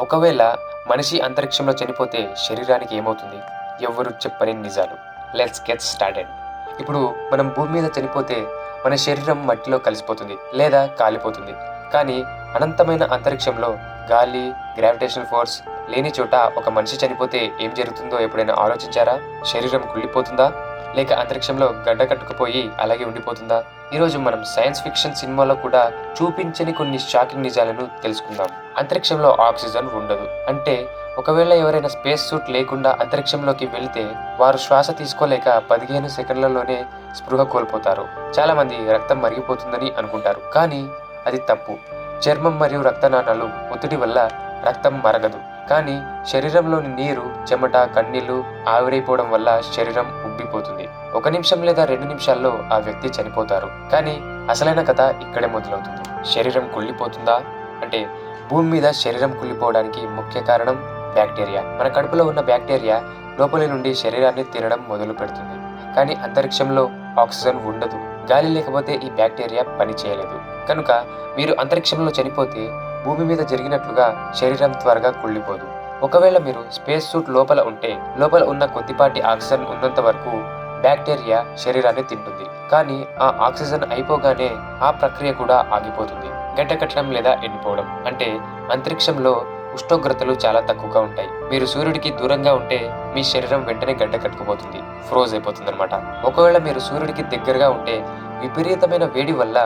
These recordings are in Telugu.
ఒకవేళ మనిషి అంతరిక్షంలో చనిపోతే శరీరానికి ఏమవుతుంది? ఎవ్వరు చెప్పని నిజాలు. Let's get started. ఇప్పుడు మనం భూమి మీద చనిపోతే మన శరీరం మట్టిలో కలిసిపోతుంది లేదా కాలిపోతుంది. కానీ అనంతమైన అంతరిక్షంలో గాలి, గ్రావిటేషనల్ ఫోర్స్ లేని చోట ఒక మనిషి చనిపోతే ఏం జరుగుతుందో ఎప్పుడైనా ఆలోచించారా? శరీరం కుళ్ళిపోతుందా? లేక అంతరిక్షంలో గడ్డ కట్టుకుపోయి అలాగే ఉండిపోతుందా? ఈరోజు మనం సైన్స్ ఫిక్షన్ సినిమాలో కూడా చూపించని కొన్ని షాకింగ్ నిజాలను తెలుసుకుందాం. అంతరిక్షంలో ఆక్సిజన్ ఉండదు. అంటే ఒకవేళ ఎవరైనా స్పేస్ సూట్ లేకుండా అంతరిక్షంలోకి వెళితే వారు శ్వాస తీసుకోలేక 15 సెకండ్లలోనే స్పృహ కోల్పోతారు. చాలా మంది రక్తం మరిగిపోతుందని అనుకుంటారు, కానీ అది తప్పు. చర్మం మరియు రక్తనాళాలు ఒత్తిడి వల్ల రక్తం మరగదు, కానీ శరీరంలోని నీరు, చెమట, కన్నీళ్లు ఆవిరైపోవడం వల్ల శరీరం ఉబ్బిపోతుంది. 1 నిమిషం లేదా 2 నిమిషాల్లో ఆ వ్యక్తి చనిపోతారు. కానీ అసలైన కథ ఇక్కడే మొదలవుతుంది. శరీరం కుళ్ళిపోతుందా? అంటే భూమి మీద శరీరం కుళ్ళిపోవడానికి ముఖ్య కారణం బ్యాక్టీరియా. మన కడుపులో ఉన్న బ్యాక్టీరియా లోపలి నుండి శరీరాన్ని తినడం మొదలు పెడుతుంది. కానీ అంతరిక్షంలో ఆక్సిజన్ ఉండదు. గాలి లేకపోతే ఈ బ్యాక్టీరియా పని చేయలేదు. కనుక మీరు అంతరిక్షంలో చనిపోతే భూమి మీద జరిగినట్లుగా శరీరం త్వరగా కుళ్ళిపోదు. ఒకవేళ మీరు స్పేస్ సూట్ లోపల ఉంటే లోపల ఉన్న కొద్దిపాటి ఆక్సిజన్ ఉన్నంత వరకు బ్యాక్టీరియా శరీరాన్ని తింటుంది. కానీ ఆ ఆక్సిజన్ అయిపోగానే ఆ ప్రక్రియ కూడా ఆగిపోతుంది. గడ్డకట్టడం లేదా ఎండిపోవడం. అంటే అంతరిక్షంలో ఉష్ణోగ్రతలు చాలా తక్కువగా ఉంటాయి. మీరు సూర్యుడికి దూరంగా ఉంటే మీ శరీరం వెంటనే గడ్డ కట్టుకుపోతుంది, ఫ్రోజ్ అయిపోతుంది అనమాట. ఒకవేళ మీరు సూర్యుడికి దగ్గరగా ఉంటే విపరీతమైన వేడి వల్ల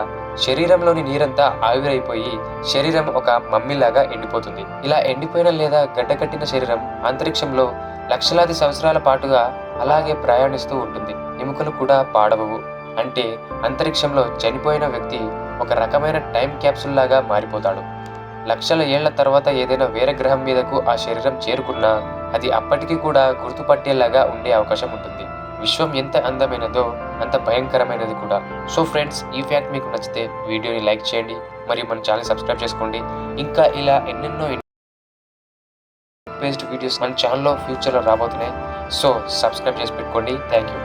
శరీరంలోని నీరంతా ఆవిరైపోయి శరీరం ఒక మమ్మిలాగా ఎండిపోతుంది. ఇలా ఎండిపోయిన లేదా గడ్డకట్టిన శరీరం అంతరిక్షంలో లక్షలాది సంవత్సరాల పాటుగా అలాగే ప్రయాణిస్తూ ఉంటుంది. ఎముకలు కూడా పాడవవు. అంటే అంతరిక్షంలో చనిపోయిన వ్యక్తి ఒక రకమైన టైం క్యాప్సూల్ లాగా మారిపోతాడు. లక్షల ఏళ్ల తర్వాత ఏదైనా వేరే గ్రహం మీదకు ఆ శరీరం చేరుకున్నా అది అప్పటికి కూడా గుర్తుపట్టేలాగా ఉండే అవకాశం ఉంటుంది. విశ్వం ఎంత అందమైనదో అంత భయంకరమైనది కూడా. సో ఫ్రెండ్స్, ఈ ఫ్యాక్ట్ మీకు నచ్చితే వీడియోని లైక్ చేయండి మరియు మన ఛానల్ సబ్స్క్రైబ్ చేసుకోండి. ఇంకా ఇలా ఎన్నెన్నో బేస్డ్ వీడియోస్ మన ఛానల్లో ఫ్యూచర్లో రాబోతున్నాయి. సో సబ్స్క్రైబ్ చేసి పెట్టుకోండి. Thank you.